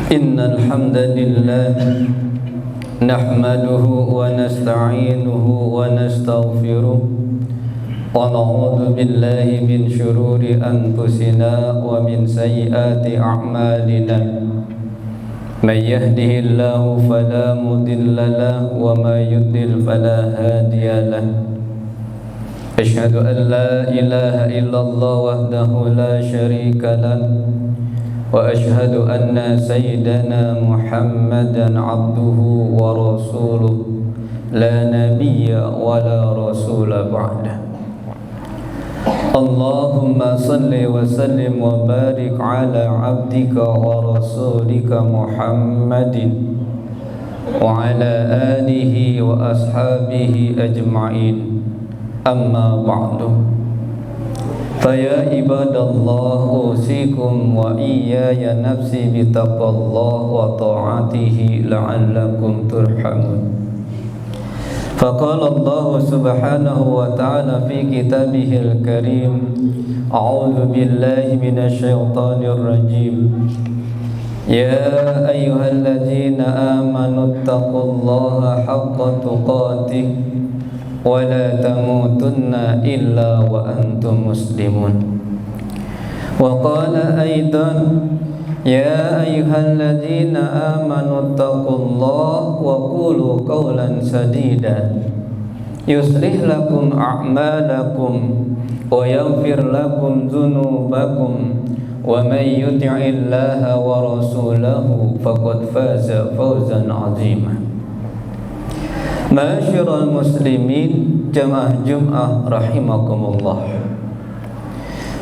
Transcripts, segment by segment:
إن الحمد لله نحمده ونستعينه ونستغفره ونعوذ بالله من شرور أنفسنا ومن سيئات أعمالنا من يهده الله فلا مضل له وما يضلل فلا هادي له أشهد أن لا إله إلا الله وحده لا شريك له وأشهد أن سيدنا محمدا عبده ورسوله لا نبي ولا رسول بعده اللهم صل وسلم وبارك على عبدك ورسولك محمد وعلى آله وأصحابه أجمعين أما بعد فيا عباد الله أوصيكم وإياي نفسي بتقوى الله وطاعته لعلكم ترحمون فقال الله سبحانه وتعالى في كتابه الكريم أعوذ بالله من الشيطان الرجيم يا أيها الذين آمنوا اتقوا الله حق تقاته ولا تموتن إلا وأنتم مسلمون وقال أيضا يا أيها الذين آمنوا اتقوا الله وقولوا قولا سديدا يصلح لكم أعمالكم ويغفر لكم ذنوبكم ومن يطع الله ورسوله فقد فاز فوزا عظيما Ma'asyiral muslimin jamaah Jum'ah rahimakumullah.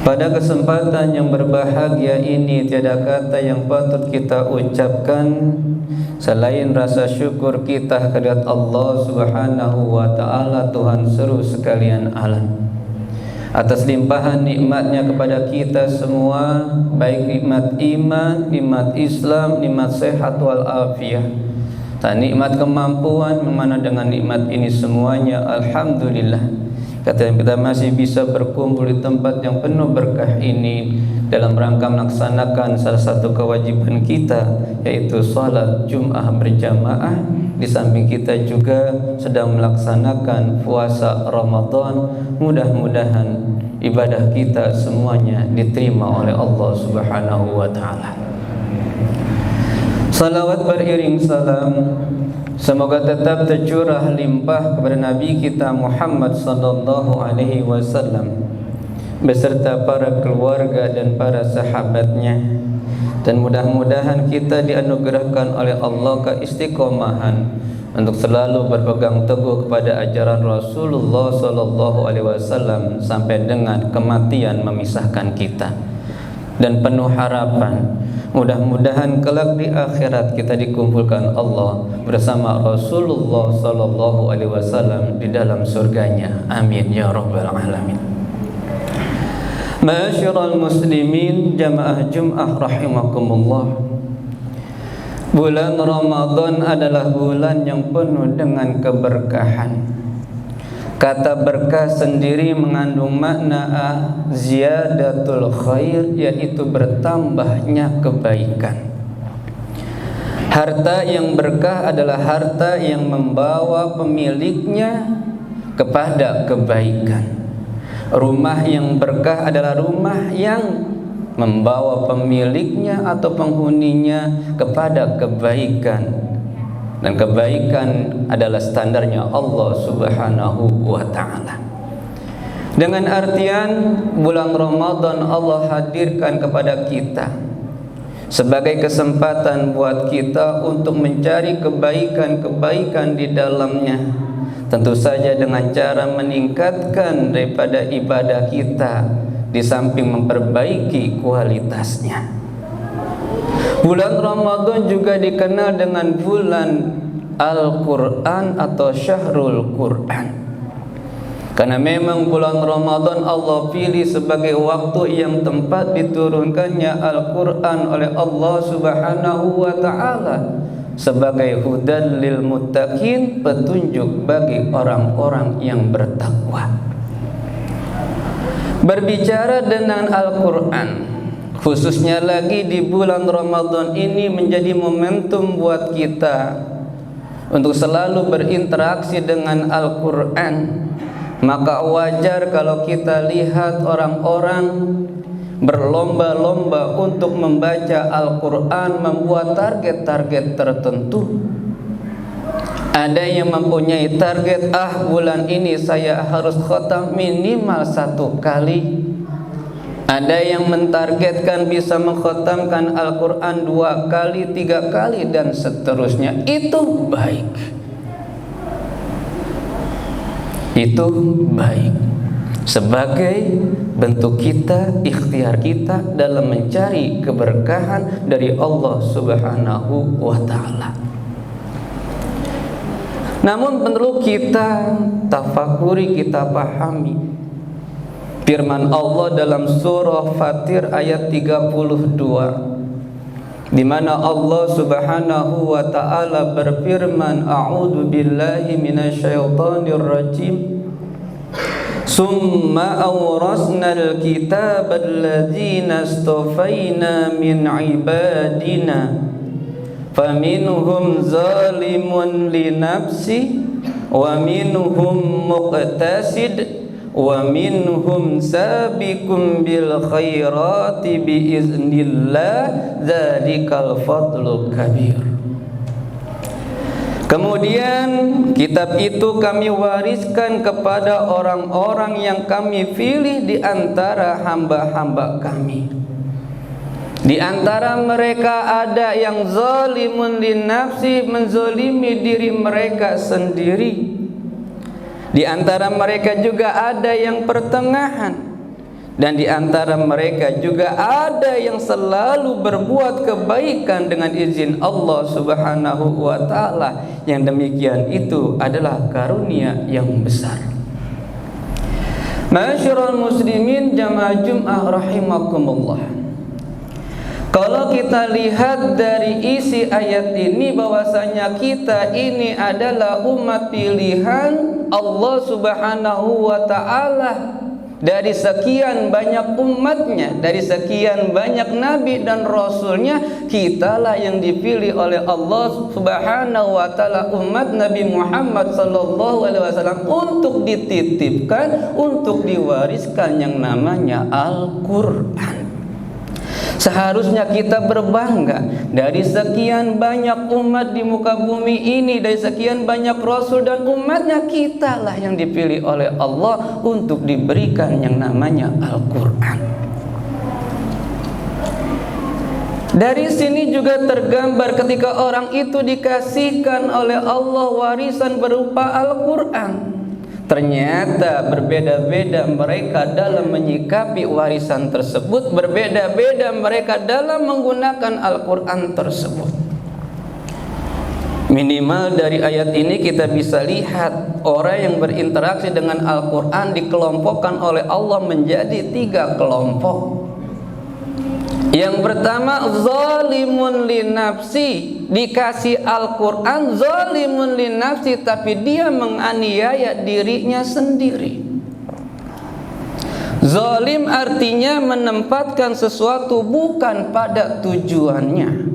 Pada kesempatan yang berbahagia ini tiada kata yang patut kita ucapkan selain rasa syukur kita kehadirat Allah Subhanahu wa taala, Tuhan seru sekalian alam, atas limpahan nikmatnya kepada kita semua, baik nikmat iman, nikmat Islam, nikmat sehat wal afiyah, nikmat kemampuan, mana dengan nikmat ini semuanya alhamdulillah kita masih bisa berkumpul di tempat yang penuh berkah ini dalam rangka melaksanakan salah satu kewajiban kita, yaitu salat Jum'ah berjamaah. Di samping kita juga sedang melaksanakan puasa Ramadan. Mudah-mudahan ibadah kita semuanya diterima oleh Allah Subhanahu wa taala. Salawat beriring salam semoga tetap tercurah limpah kepada Nabi kita Muhammad sallallahu alaihi wasallam beserta para keluarga dan para sahabatnya, dan mudah-mudahan kita dianugerahkan oleh Allah keistiqomahan untuk selalu berpegang teguh kepada ajaran Rasulullah sallallahu alaihi wasallam sampai dengan kematian memisahkan kita, dan penuh harapan mudah-mudahan kelak di akhirat kita dikumpulkan Allah bersama Rasulullah sallallahu alaihi wasallam di dalam surganya. Amin ya rabbal alamin. Ma'asyiral muslimin jamaah Jum'ah rahimakumullah. Bulan Ramadan adalah bulan yang penuh dengan keberkahan. Kata berkah sendiri mengandung makna ziyadatul khair, yaitu bertambahnya kebaikan. Harta yang berkah adalah harta yang membawa pemiliknya kepada kebaikan. Rumah yang berkah adalah rumah yang membawa pemiliknya atau penghuninya kepada kebaikan. Dan kebaikan adalah standarnya Allah Subhanahu wa ta'ala. Dengan artian bulan Ramadan Allah hadirkan kepada kita sebagai kesempatan buat kita untuk mencari kebaikan-kebaikan di dalamnya. Tentu saja dengan cara meningkatkan daripada ibadah kita, di samping memperbaiki kualitasnya. Bulan Ramadan juga dikenal dengan bulan Al-Quran atau Syahrul Quran, karena memang bulan Ramadan Allah pilih sebagai waktu yang tempat diturunkannya Al-Quran oleh Allah Subhanahu wa ta'ala sebagai hudan lil muttaqin, petunjuk bagi orang-orang yang bertakwa. Berbicara dengan Al-Quran, Khususnya lagi di bulan Ramadan ini menjadi momentum buat kita untuk selalu berinteraksi dengan Al-Quran. Maka wajar kalau kita lihat orang-orang berlomba-lomba untuk membaca Al-Quran, membuat target-target tertentu. Ada yang mempunyai target, bulan ini saya harus khatam minimal 1 kali. Ada yang mentargetkan bisa mengkhatamkan Al-Quran 2 kali, 3 kali, dan seterusnya. Itu baik. Itu baik. Sebagai bentuk kita, ikhtiar kita dalam mencari keberkahan dari Allah Subhanahu wa ta'ala. Namun perlu kita tafakuri, kita pahami firman Allah dalam surah Fatir ayat 32, di mana Allah Subhanahu wa ta'ala berfirman, a'udzu billahi minasyaitonir rajim, summa awrasnal kitaba alladzina astafaina min ibadina faminhum zalimun li nafsi wa minhum muqtasid wa minhum sabiqun bil khairati bi iznillah dzalikal fadlul kabir. Kemudian kitab itu kami wariskan kepada orang-orang yang kami pilih di antara hamba-hamba kami. Di antara mereka ada yang zalimun linnafsi, menzolimi diri mereka sendiri. Di antara mereka juga ada yang pertengahan, dan di antara mereka juga ada yang selalu berbuat kebaikan dengan izin Allah Subhanahu wa ta'ala. Yang demikian itu adalah karunia yang besar. Ma'asyiral muslimin jamaah Jum'ah rahimakumullah. Kalau kita lihat dari isi ayat ini, bahwasanya kita ini adalah umat pilihan Allah Subhanahu wa ta'ala. Dari sekian banyak umatnya, dari sekian banyak nabi dan rasulnya, kitalah yang dipilih oleh Allah Subhanahu wa ta'ala, umat Nabi Muhammad sallallahu alaihi wasallam, untuk dititipkan, untuk diwariskan yang namanya Al-Quran. Seharusnya kita berbangga dari sekian banyak umat di muka bumi ini, dari sekian banyak rasul dan umatnya, kitalah yang dipilih oleh Allah untuk diberikan yang namanya Al-Quran. Dari sini juga tergambar ketika orang itu dikasihkan oleh Allah warisan berupa Al-Quran. Ternyata berbeda-beda mereka dalam menyikapi warisan tersebut, berbeda-beda mereka dalam menggunakan Al-Quran tersebut. Minimal dari ayat ini kita bisa lihat orang yang berinteraksi dengan Al-Quran dikelompokkan oleh Allah menjadi 3 kelompok. Yang pertama, zalimun li nafsi, dikasih Al-Quran, zalimun li nafsi, tapi dia menganiaya dirinya sendiri. Zalim artinya menempatkan sesuatu bukan pada tujuannya,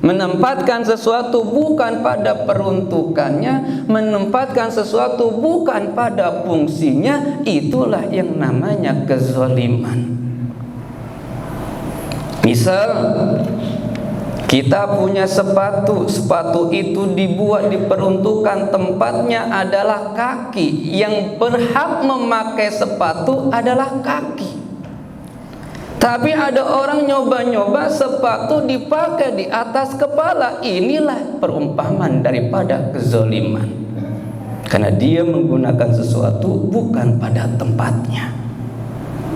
menempatkan sesuatu bukan pada peruntukannya, menempatkan sesuatu bukan pada fungsinya. Itulah yang namanya kezaliman. Misal kita punya sepatu, sepatu itu dibuat, diperuntukkan tempatnya adalah kaki. Yang berhak memakai sepatu adalah kaki. Tapi ada orang nyoba-nyoba sepatu dipakai di atas kepala. Inilah perumpamaan daripada kezaliman, karena dia menggunakan sesuatu bukan pada tempatnya.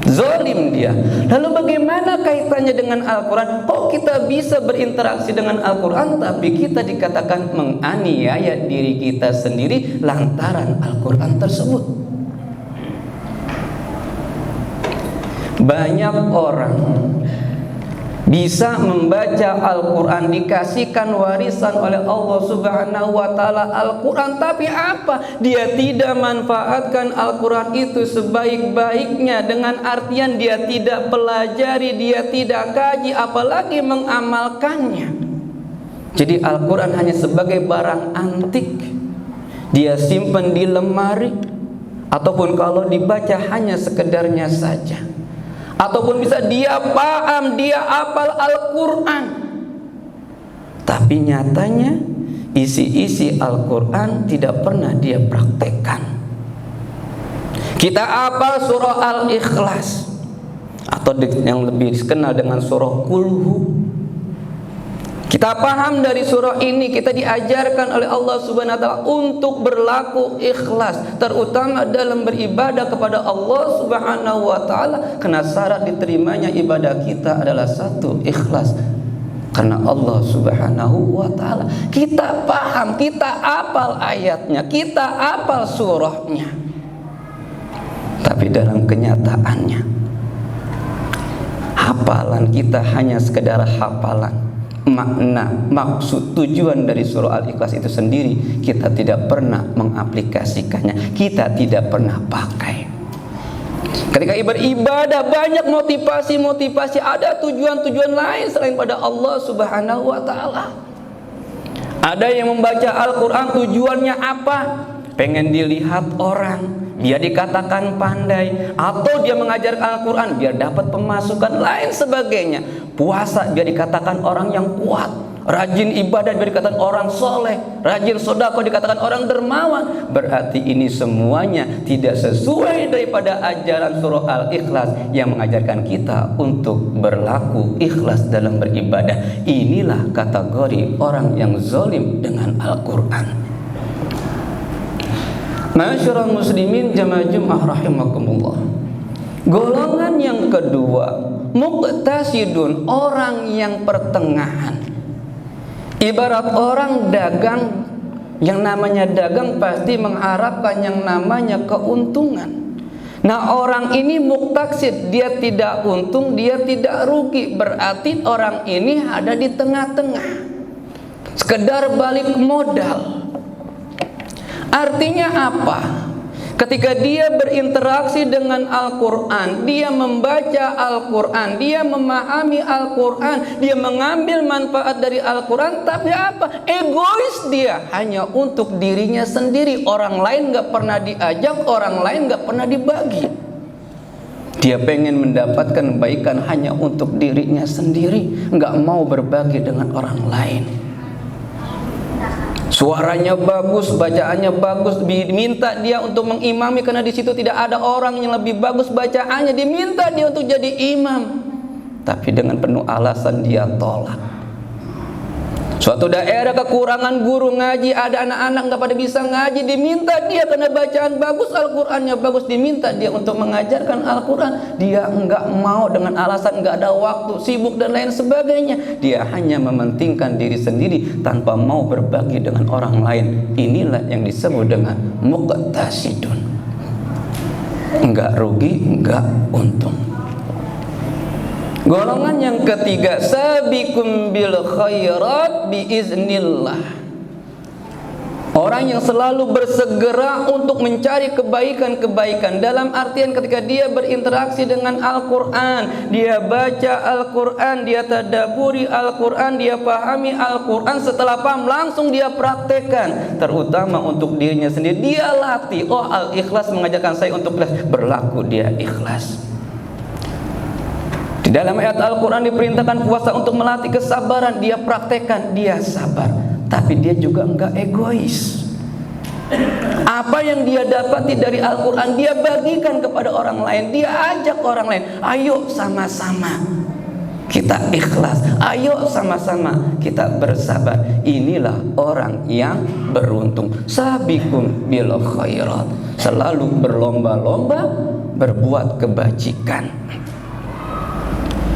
Zalim dia. Lalu bagaimana kaitannya dengan Al-Quran? Kok kita bisa berinteraksi dengan Al-Quran tapi kita dikatakan menganiaya diri kita sendiri lantaran Al-Quran tersebut? Banyak orang bisa membaca Al-Quran, dikasihkan warisan oleh Allah Subhanahu wa ta'ala Al-Quran, tapi apa? Dia tidak manfaatkan Al-Quran itu sebaik-baiknya, dengan artian dia tidak pelajari, dia tidak kaji, apalagi mengamalkannya. Jadi Al-Quran hanya sebagai barang antik, dia simpan di lemari, ataupun kalau dibaca hanya sekedarnya saja. Ataupun bisa dia paham, dia hafal Al-Quran, tapi nyatanya isi-isi Al-Quran tidak pernah dia praktekkan. Kita hafal surah Al-Ikhlas, atau yang lebih dikenal dengan surah Kulhu. Kita paham dari surah ini, kita diajarkan oleh Allah Subhanahu wa ta'ala untuk berlaku ikhlas, terutama dalam beribadah kepada Allah Subhanahu wa ta'ala, karena syarat diterimanya ibadah kita adalah satu, ikhlas karena Allah Subhanahu wa ta'ala. Kita paham, kita hafal ayatnya, kita hafal surahnya, tapi dalam kenyataannya hafalan kita hanya sekedar hafalan. Makna, maksud, tujuan dari surah Al-Ikhlas itu sendiri kita tidak pernah mengaplikasikannya, kita tidak pernah pakai. Ketika beribadah banyak motivasi, ada tujuan-tujuan lain selain pada Allah Subhanahu wa ta'ala. Ada yang membaca Al-Quran tujuannya apa? Pengen dilihat orang, biar dikatakan pandai, atau dia mengajarkan Al-Quran biar dapat pemasukan, lain sebagainya. Puasa biar dikatakan orang yang kuat, rajin ibadah biar dikatakan orang soleh, rajin sedekah dikatakan orang dermawan. Berarti ini semuanya tidak sesuai daripada ajaran surah Al-Ikhlas yang mengajarkan kita untuk berlaku ikhlas dalam beribadah. Inilah kategori orang yang zalim dengan Al-Quran. Ma'asyiral muslimin jamaah Jumat rahimakumullah. Golongan yang kedua, muqtasidun, orang yang pertengahan. Ibarat orang dagang, yang namanya dagang pasti mengharapkan yang namanya keuntungan. Nah, orang ini muqtasid, dia tidak untung, dia tidak rugi. Berarti orang ini ada di tengah-tengah, sekedar balik modal. Artinya apa? Ketika dia berinteraksi dengan Al-Quran, dia membaca Al-Quran, dia memahami Al-Quran, dia mengambil manfaat dari Al-Quran, tapi apa? Egois dia, hanya untuk dirinya sendiri. Orang lain gak pernah diajak, orang lain gak pernah dibagi. Dia pengen mendapatkan kebaikan hanya untuk dirinya sendiri, gak mau berbagi dengan orang lain. Suaranya bagus, bacaannya bagus, diminta dia untuk mengimami karena di situ tidak ada orang yang lebih bagus bacaannya, diminta dia untuk jadi imam, tapi dengan penuh alasan dia tolak. Suatu daerah kekurangan guru ngaji, ada anak-anak nggak pada bisa ngaji, diminta dia karena bacaan bagus, Al-Qurannya bagus, diminta dia untuk mengajarkan Al-Quran, dia nggak mau dengan alasan nggak ada waktu, sibuk dan lain sebagainya. Dia hanya mementingkan diri sendiri tanpa mau berbagi dengan orang lain. Inilah yang disebut dengan muqtasidun, nggak rugi, nggak untung. Golongan yang ketiga, sabiqum bil khairat biiznillah. Orang yang selalu bersegera untuk mencari kebaikan-kebaikan. Dalam artian ketika dia berinteraksi dengan Al-Quran, dia baca Al-Quran, dia tadabburi Al-Quran, dia pahami Al-Quran, setelah paham langsung dia praktekkan. Terutama untuk dirinya sendiri, dia latih. Oh, Al-Ikhlas mengajarkan saya untuk berlaku, dia ikhlas. Di dalam ayat Al-Quran diperintahkan puasa untuk melatih kesabaran, dia praktekkan, dia sabar. Tapi dia juga enggak egois. Apa yang dia dapati dari Al-Quran dia bagikan kepada orang lain, dia ajak orang lain, ayo sama-sama kita ikhlas, ayo sama-sama kita bersabar. Inilah orang yang beruntung. Sabiqum bil khairat, selalu berlomba-lomba berbuat kebajikan.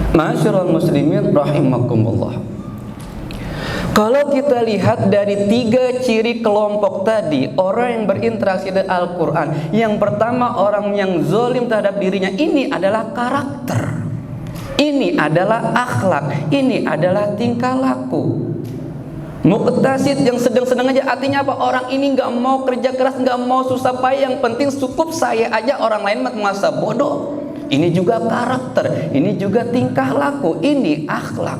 Ma'asyiral muslimin rahimakumullah. Kalau kita lihat dari 3 ciri kelompok tadi, orang yang berinteraksi dengan Al-Quran, yang pertama orang yang zalim terhadap dirinya, ini adalah karakter. Ini adalah akhlak, ini adalah tingkah laku. Muqtasid yang sedang-sedang aja, artinya apa? Orang ini nggak mau kerja keras, nggak mau susah payah, yang penting cukup saya aja, orang lain masa bodoh. Ini juga karakter, ini juga tingkah laku, ini akhlak.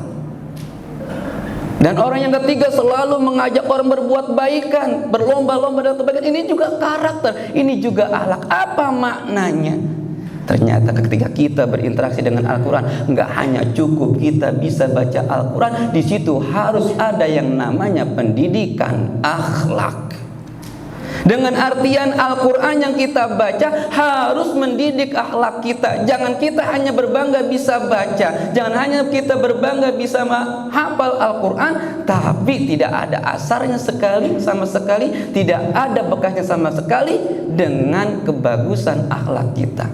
Dan orang yang ketiga selalu mengajak orang berbuat baikan, berlomba-lomba dalam kebaikan, ini juga karakter, ini juga akhlak. Apa maknanya? Ternyata ketika kita berinteraksi dengan Al-Quran, nggak hanya cukup kita bisa baca Al-Quran, di situ harus ada yang namanya pendidikan akhlak. Dengan artian Al-Quran yang kita baca harus mendidik akhlak kita. Jangan kita hanya berbangga bisa baca, jangan hanya kita berbangga bisa menghafal Al-Quran, tapi tidak ada asarnya sama sekali, tidak ada bekasnya sama sekali dengan kebagusan akhlak kita.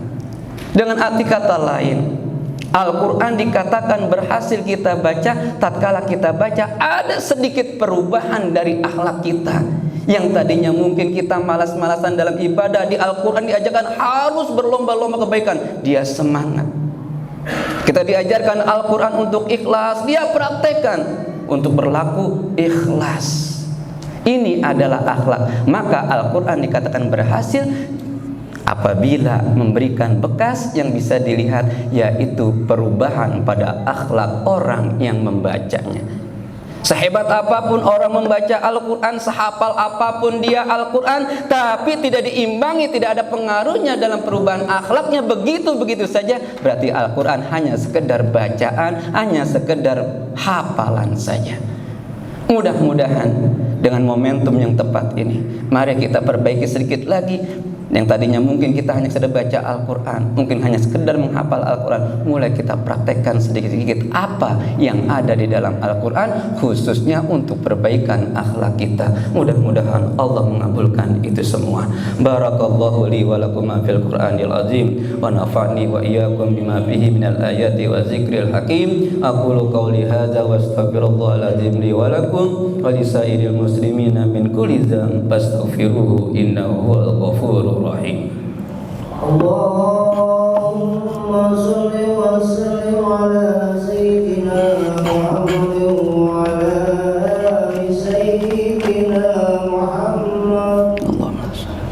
Dengan arti kata lain, Al-Quran dikatakan berhasil kita baca tatkala kita baca ada sedikit perubahan dari akhlak kita. Yang tadinya mungkin kita malas-malasan dalam ibadah, di Al-Quran diajarkan harus berlomba-lomba kebaikan, dia semangat. Kita diajarkan Al-Quran untuk ikhlas, dia praktekkan untuk berlaku ikhlas. Ini adalah akhlak. Maka Al-Quran dikatakan berhasil apabila memberikan bekas yang bisa dilihat, yaitu perubahan pada akhlak orang yang membacanya. Sehebat apapun orang membaca Al-Quran, sehafal apapun dia Al-Quran, tapi tidak diimbangi, tidak ada pengaruhnya dalam perubahan akhlaknya, begitu-begitu saja, berarti Al-Quran hanya sekedar bacaan, hanya sekedar hafalan saja. Mudah-mudahan dengan momentum yang tepat ini, mari kita perbaiki sedikit lagi. Yang tadinya mungkin kita hanya sekedar baca Al-Quran, mungkin hanya sekedar menghafal Al-Quran, mulai kita praktekkan sedikit-sedikit apa yang ada di dalam Al-Quran, khususnya untuk perbaikan akhlak kita. Mudah-mudahan Allah mengabulkan itu semua. Barakallahu li wa lakum fil Qur'anil azim, wa nafa'ni wa iyyakum bima fihi minal ayati wa zikril hakim. Aqulu qawli hadza wa astaghfirullahal azim li wa lakum wa lisairil muslimina min kulli dzamb fastaghfiruhu innahu huwal ghafurur rahim. Allahumma shalli wa sallim ala sayyidina Muhammad wa ala ali sayyidina Muhammad. Allahumma shalli.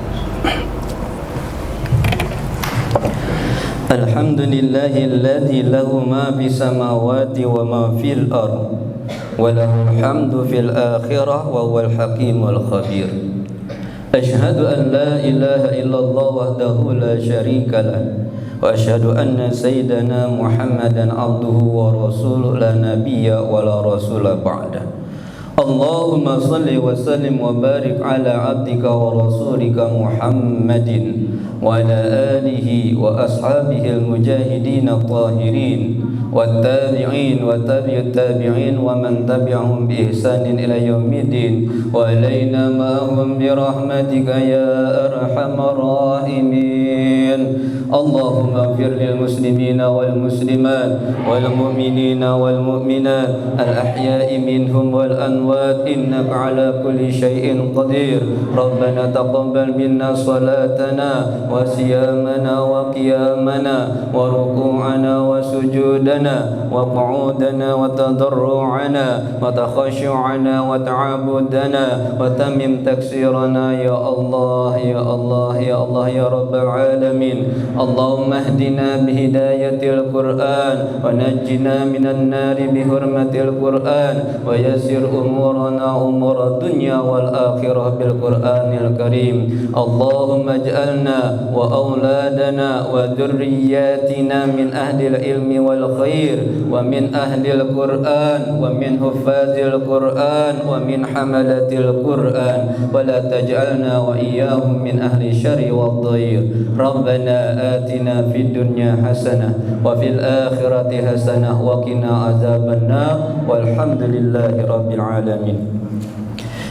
Alhamdulillahilladzi lahu ma fis samawati wa ma fil ardh wa lahul hamdu fil akhirah wa huwal hakimul khabir. أشهد أن لا إله إلا الله وحده لا شريك له وأشهد أن سيدنا محمدا عبده ورسوله لا نبي ولا رسول بعده. اللهم صل وسلم وبارك على عبدك ورسولك محمد وعلى آله وأصحابه المجاهدين الطاهرين والتابعين وتابع التابعين ومن تبعهم بإحسان إلى يوم الدين وإلينا معهم برحمتك يا أرحم الراحمين. اللهم اغفر للمسلمين والمسلمات والمؤمنين والمؤمنات الأحياء منهم والأموات إنك على كل شيء قدير. ربنا تقبل منا صلاتنا وصيامنا وقيامنا وركوعنا وسجودنا وقعودنا وتضرعنا وتخشعنا وتعبدنا وتمم تكسيرنا يا الله يا الله يا الله يا رب العالمين. اللهم اهدنا بهداية القرآن ونجنا من النار بحرمة القرآن ويسر أمورنا أمور الدنيا والآخرة بالقرآن الكريم. اللهم اجعلنا وأولادنا وذرياتنا من أهل العلم والخير ومن أهل القرآن ومن حفاظ القرآن ومن حملة القرآن ولا تجعلنا وإياهم من أهل الشر والضير. ربنا آتنا في الدنيا حسنة وفي الآخرة حسنة وقنا عذاب النار والحمد لله رب العالمين.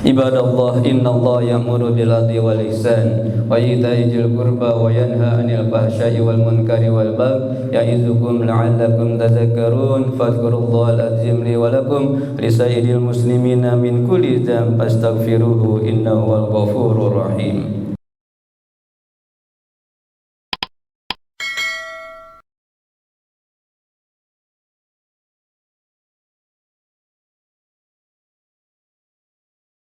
عباد الله إن الله يأمر بالعدل والإحسان وإيتاء ذي القربى وينهى عن الفحشاء والمنكر والبغي يعظكم لعلكم تذكرون. فاذكروا الله العظيم لي ولكم ولسائر المسلمين من كل ذنب فاستغفروه إنه هو الغفور الرحيم.